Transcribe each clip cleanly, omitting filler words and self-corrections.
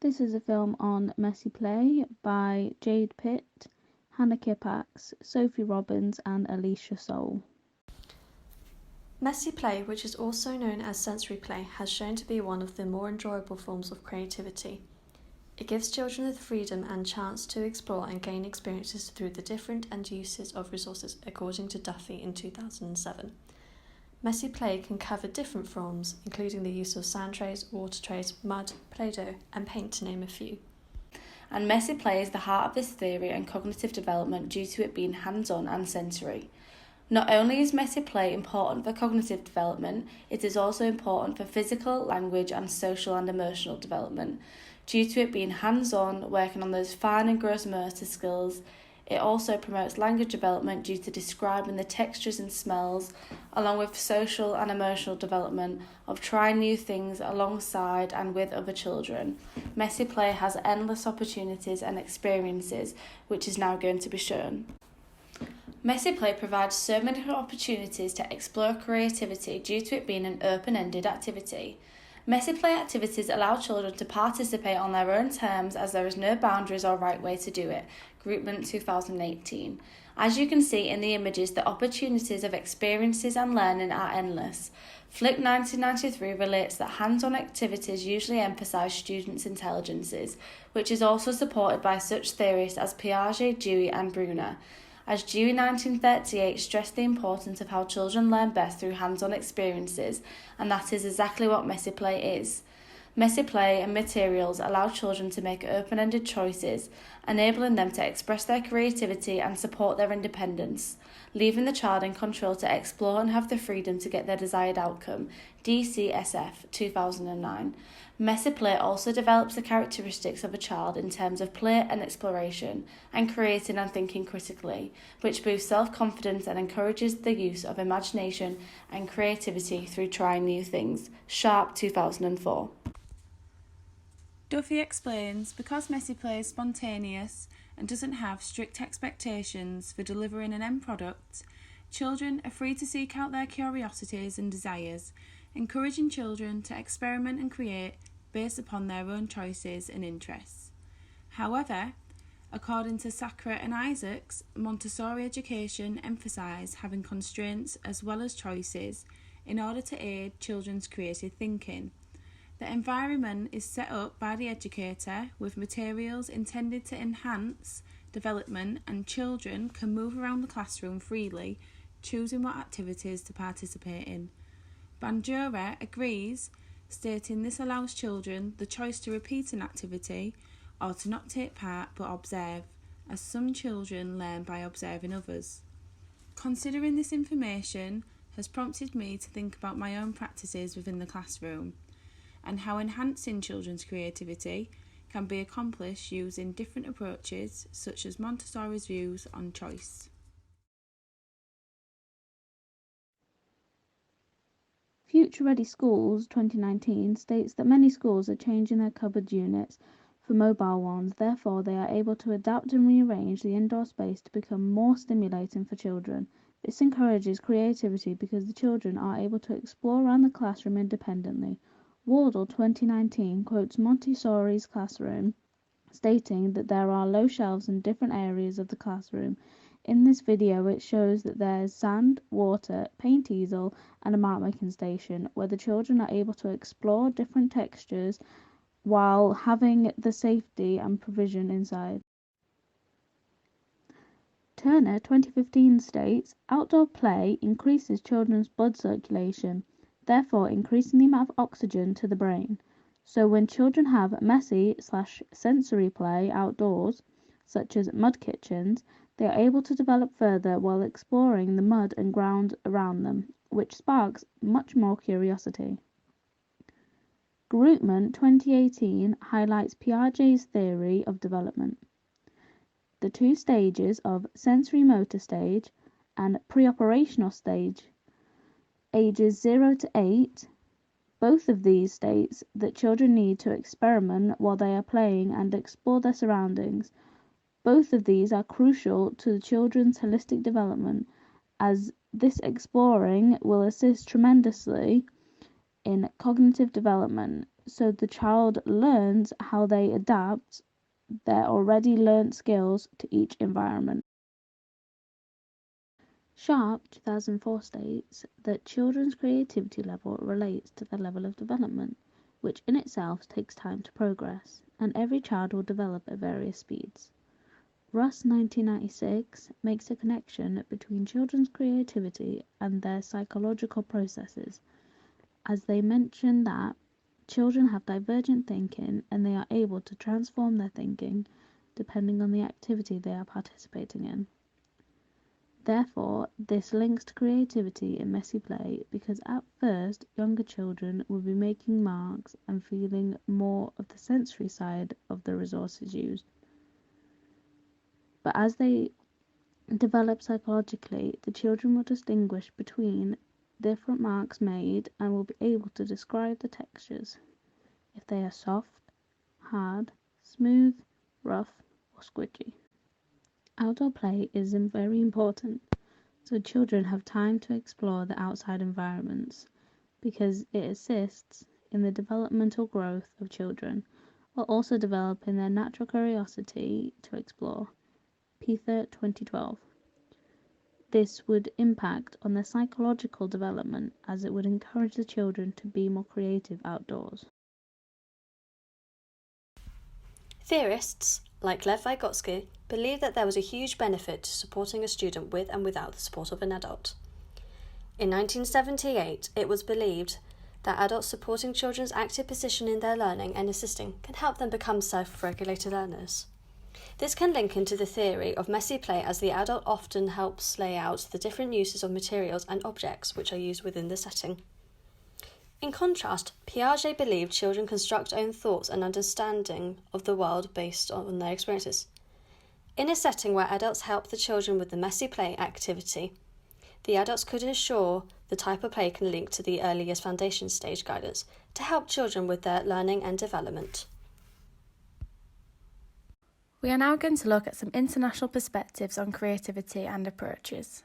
This is a film on Messy Play by Jade Pitt, Hannah Kippax, Sophie Robbins and Alicia Soul. Messy play, which is also known as sensory play, has shown to be one of the more enjoyable forms of creativity. It gives children the freedom and chance to explore and gain experiences through the different and uses of resources, according to Duffy in 2007. Messy play can cover different forms, including the use of sand trays, water trays, mud, Play-Doh, and paint, to name a few. And messy play is the heart of this theory and cognitive development due to it being hands-on and sensory. Not only is messy play important for cognitive development, it is also important for physical, language and social and emotional development. Due to it being hands-on, working on those fine and gross motor skills, it also promotes language development due to describing the textures and smells, along with social and emotional development of trying new things alongside and with other children. Messy play has endless opportunities and experiences, which is now going to be shown. Messy play provides so many opportunities to explore creativity due to it being an open-ended activity. Messy play activities allow children to participate on their own terms as there is no boundaries or right way to do it. Groupman 2018. As you can see in the images, the opportunities of experiences and learning are endless. Flick 1993 relates that hands-on activities usually emphasise students' intelligences, which is also supported by such theorists as Piaget, Dewey and Bruner. As Dewey 1938 stressed the importance of how children learn best through hands-on experiences, and that is exactly what messy play is. Messy play and materials allow children to make open-ended choices, enabling them to express their creativity and support their independence, leaving the child in control to explore and have the freedom to get their desired outcome. DCSF 2009. Messy play also develops the characteristics of a child in terms of play and exploration, and creating and thinking critically, which boosts self-confidence and encourages the use of imagination and creativity through trying new things. Sharp 2004. Duffy explains, because messy play is spontaneous and doesn't have strict expectations for delivering an end product, children are free to seek out their curiosities and desires, encouraging children to experiment and create based upon their own choices and interests. However, according to Sacre and Isaacs, Montessori education emphasised having constraints as well as choices in order to aid children's creative thinking. The environment is set up by the educator with materials intended to enhance development, and children can move around the classroom freely, choosing what activities to participate in. Bandura agrees, stating this allows children the choice to repeat an activity or to not take part but observe, as some children learn by observing others. Considering this information has prompted me to think about my own practices within the classroom, and how enhancing children's creativity can be accomplished using different approaches, such as Montessori's views on choice. Future Ready Schools 2019 states that many schools are changing their cupboard units for mobile ones, therefore they are able to adapt and rearrange the indoor space to become more stimulating for children. This encourages creativity because the children are able to explore around the classroom independently. Wardle 2019 quotes Montessori's classroom, stating that there are low shelves in different areas of the classroom. In this video it shows that there's sand, water, paint easel and a mark making station where the children are able to explore different textures while having the safety and provision inside. Turner 2015 states, outdoor play increases children's blood circulation, therefore increasing the amount of oxygen to the brain. So when children have messy/sensory play outdoors, such as mud kitchens, they are able to develop further while exploring the mud and ground around them, which sparks much more curiosity. Groupman 2018 highlights Piaget's theory of development. The two stages of sensory-motor stage and pre-operational stage, ages 0 to 8, both of these states that children need to experiment while they are playing and explore their surroundings. Both of these are crucial to the children's holistic development, as this exploring will assist tremendously in cognitive development, so the child learns how they adapt their already learnt skills to each environment. Sharp 2004 states that children's creativity level relates to their level of development, which in itself takes time to progress, and every child will develop at various speeds. Russ 1996 makes a connection between children's creativity and their psychological processes, as they mention that children have divergent thinking and they are able to transform their thinking depending on the activity they are participating in. Therefore, this links to creativity in messy play because at first younger children will be making marks and feeling more of the sensory side of the resources used. But as they develop psychologically, the children will distinguish between different marks made and will be able to describe the textures, if they are soft, hard, smooth, rough, or squidgy. Outdoor play is very important, so children have time to explore the outside environments because it assists in the developmental growth of children while also developing their natural curiosity to explore. Peather 2012. This would impact on their psychological development as it would encourage the children to be more creative outdoors. Theorists, like Lev Vygotsky, believe that there was a huge benefit to supporting a student with and without the support of an adult. In 1978, it was believed that adults supporting children's active position in their learning and assisting can help them become self-regulated learners. This can link into the theory of messy play, as the adult often helps lay out the different uses of materials and objects which are used within the setting. In contrast, Piaget believed children construct own thoughts and understanding of the world based on their experiences. In a setting where adults help the children with the messy play activity, the adults could ensure the type of play can link to the earliest foundation stage guidance to help children with their learning and development. We are now going to look at some international perspectives on creativity and approaches.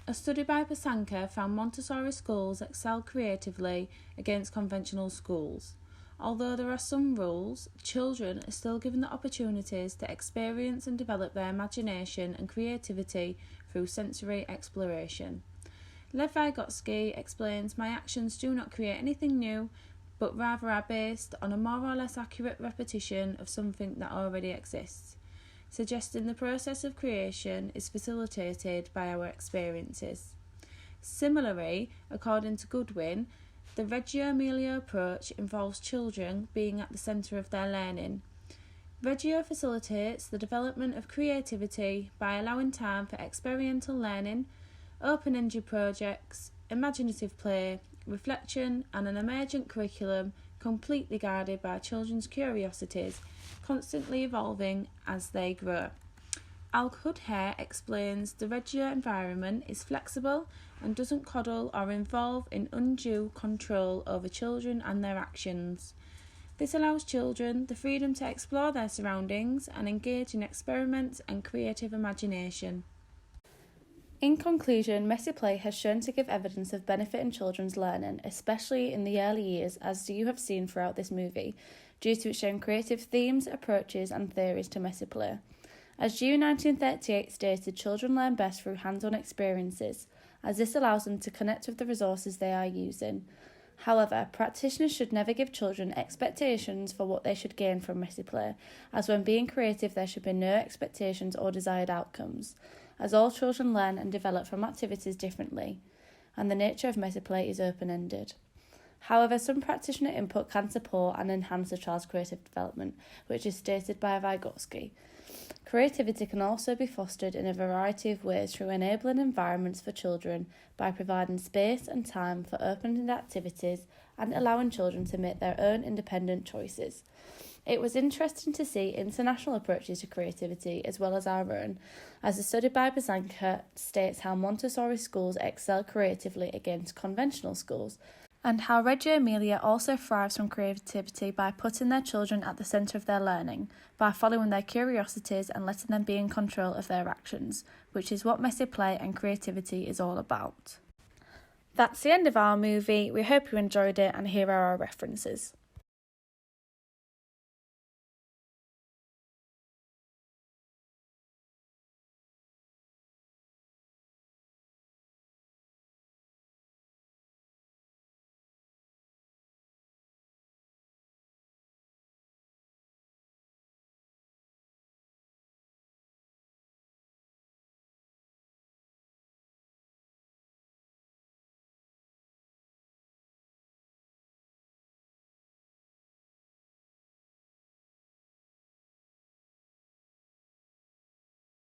A study by Pasanka found Montessori schools excel creatively against conventional schools. Although there are some rules, children are still given the opportunities to experience and develop their imagination and creativity through sensory exploration. Lev Vygotsky explains, "My actions do not create anything new, but rather are based on a more or less accurate repetition of something that already exists," suggesting the process of creation is facilitated by our experiences. Similarly, according to Goodwin, the Reggio Emilia approach involves children being at the centre of their learning. Reggio facilitates the development of creativity by allowing time for experiential learning, open-ended projects, imaginative play, reflection, and an emergent curriculum completely guided by children's curiosities, constantly evolving as they grow. Al-Khudhair explains the Reggio environment is flexible and doesn't coddle or involve in undue control over children and their actions. This allows children the freedom to explore their surroundings and engage in experiments and creative imagination. In conclusion, messy play has shown to give evidence of benefit in children's learning, especially in the early years, as you have seen throughout this movie, due to it showing creative themes, approaches and theories to messy play. As June 1938 stated, children learn best through hands-on experiences, as this allows them to connect with the resources they are using. However, practitioners should never give children expectations for what they should gain from messy play, as when being creative there should be no expectations or desired outcomes, as all children learn and develop from activities differently, and the nature of messy play is open-ended. However, some practitioner input can support and enhance a child's creative development, which is stated by Vygotsky. Creativity can also be fostered in a variety of ways through enabling environments for children by providing space and time for open-ended activities and allowing children to make their own independent choices. It was interesting to see international approaches to creativity as well as our own, as a study by Pasanka states how Montessori schools excel creatively against conventional schools, and how Reggio Emilia also thrives from creativity by putting their children at the centre of their learning, by following their curiosities and letting them be in control of their actions, which is what messy play and creativity is all about. That's the end of our movie. We hope you enjoyed it, and here are our references.